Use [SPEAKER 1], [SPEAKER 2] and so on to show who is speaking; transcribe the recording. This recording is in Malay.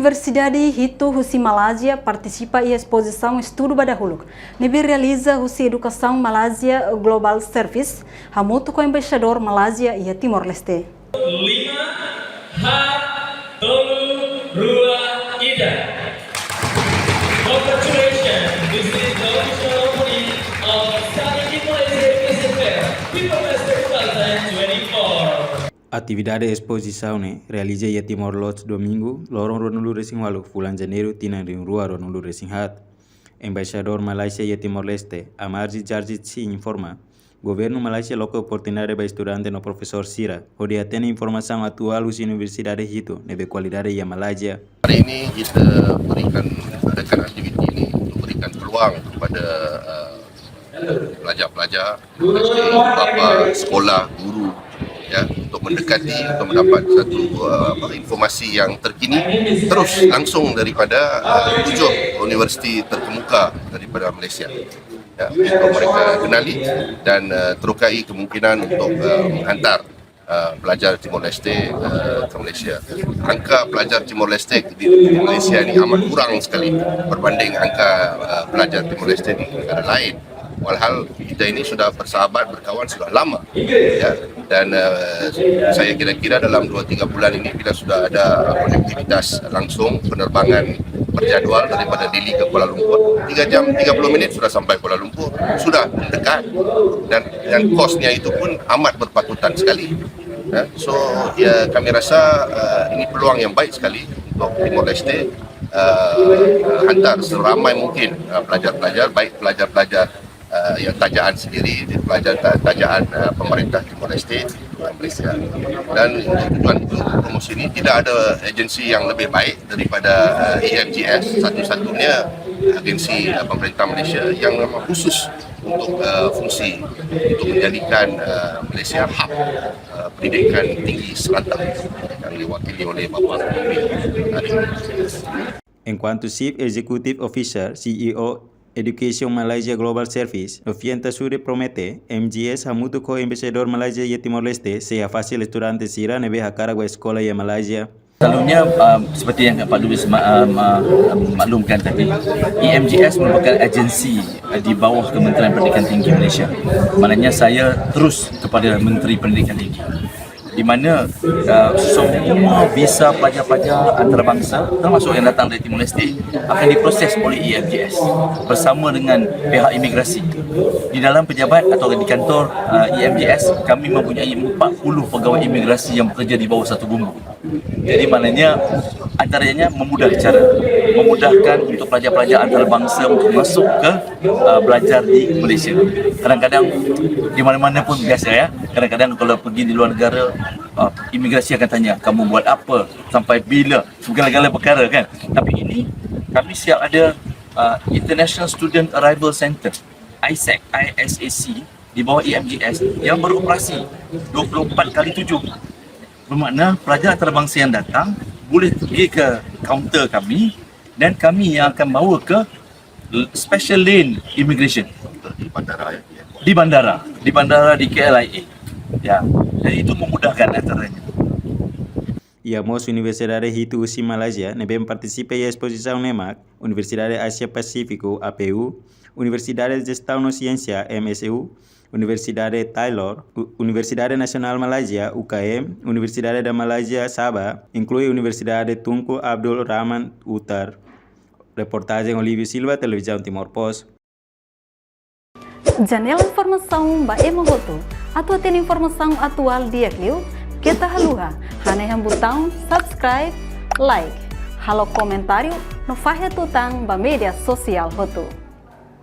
[SPEAKER 1] Universidade Hito Husi Malásia participa em exposição Estudo Badahuluk. Nebe realiza Husi Educação Malásia Global Service, hamutu com embaixador Malásia e Timor-Leste.
[SPEAKER 2] 5-3-2-1. Congratulations, this is the official opening of Study Timor-Leste Education Fair, Timor-Leste 2024.
[SPEAKER 3] Atividade exposição realiza em Timor-Leste domingo, lorong ronulu resing walu, bulan Janeiro, tina ring rua ronulu resing hat. Embaixador Malaysia e Timor-Leste, Amarji Jarjit Si informa, governo Malaysia loca oportunidade para estudante no professor Sira, onde atende informação atual di Universidade Hito, nebe kualidade ya Malaysia.
[SPEAKER 4] Hari ini kita adakan aktiviti ini untuk berikan peluang kepada pelajar-pelajar, bapa, sekolah, guru, ya, untuk mendekati, untuk mendapat satu informasi yang terkini terus langsung daripada 7 universiti terkemuka daripada Malaysia, ya, untuk mereka kenali dan terokai kemungkinan untuk menghantar pelajar Timor-Leste ke Malaysia. Angka pelajar Timor-Leste di Malaysia ini amat kurang sekali berbanding angka pelajar Timor-Leste di negara lain. Walhal kita ini sudah bersahabat, berkawan sudah lama, ya, dan saya kira-kira dalam 2-3 bulan ini bila sudah ada konektivitas langsung, penerbangan berjadual daripada Delhi ke Kuala Lumpur, 3 jam 30 minit sudah sampai Kuala Lumpur, sudah dekat, dan kosnya itu pun amat berpatutan sekali. Ya, so ya, kami rasa ini peluang yang baik sekali untuk Timor-Leste hantar seramai mungkin pelajar-pelajar, baik pelajar-pelajar yang tajaan sendiri, pelajar tajaan pemerintah Timor-Leste Malaysia. Dan untuk tujuan itu, promosi ini tidak ada agensi yang lebih baik daripada EMGS, satu-satunya agensi pemerintah Malaysia yang memang khusus untuk fungsi untuk menjadikan Malaysia hub pendidikan tinggi selatan yang diwakili oleh Bapak Menteri.
[SPEAKER 3] En cuanto Chief Executive Officer, CEO Education Malaysia Global Service, Novienta Suri promete, MGS hamutu ko embaixador Malaysia e Timor-Leste sea fácil estudante sira nebe hakara gua sekolah ya Malaysia.
[SPEAKER 5] Selalunya seperti yang Pak Lubis maklumkan tadi, EMGS merupakan agensi di bawah Kementerian Pendidikan Tinggi Malaysia. Maknanya saya terus kepada Menteri Pendidikan Tinggi, di mana semua visa pelajar-pelajar antarabangsa termasuk yang datang dari Timor-Leste akan diproses oleh EMGS bersama dengan pihak imigrasi. Di dalam pejabat atau di kantor EMGS kami mempunyai 40 pegawai imigrasi yang bekerja di bawah satu bumbung. Jadi maknanya antaranya memudahkan untuk pelajar-pelajar antarabangsa untuk masuk ke belajar di Malaysia. Kadang-kadang di mana-mana pun biasa, ya. Kadang-kadang kalau pergi di luar negara, imigrasi akan tanya kamu buat apa, sampai bila, segala-gala perkara, kan. Tapi ini kami siap ada International Student Arrival Center, ISAC di bawah EMGS yang beroperasi 24/7. Bermakna pelajar antarabangsa yang datang boleh pergi ke kaunter kami dan kami yang akan bawa ke special lane immigration di bandara di KLIA, ya. Jadi itu memudahkan antaranya.
[SPEAKER 3] Iamos Universidade Hito Husi Malaysia nebe participa em exposição NEMAC, Universidade Asia Pacífico APU, Universidade de Gestão no Ciência MSU, Universidade Taylor, Universidade Nasional Malaysia UKM, Universidade da Malaysia Sabah, inclui Universidade Tunku Abdul Rahman Uttar. Reportagem Olívio Silva, Televisão Timor Post.
[SPEAKER 1] Janela informação ba emohoto, atau tem informação atual dia kliu, kita haluha, haneham botão subscribe, like, halo comentário, no fahe tutang ba media sosial hotu.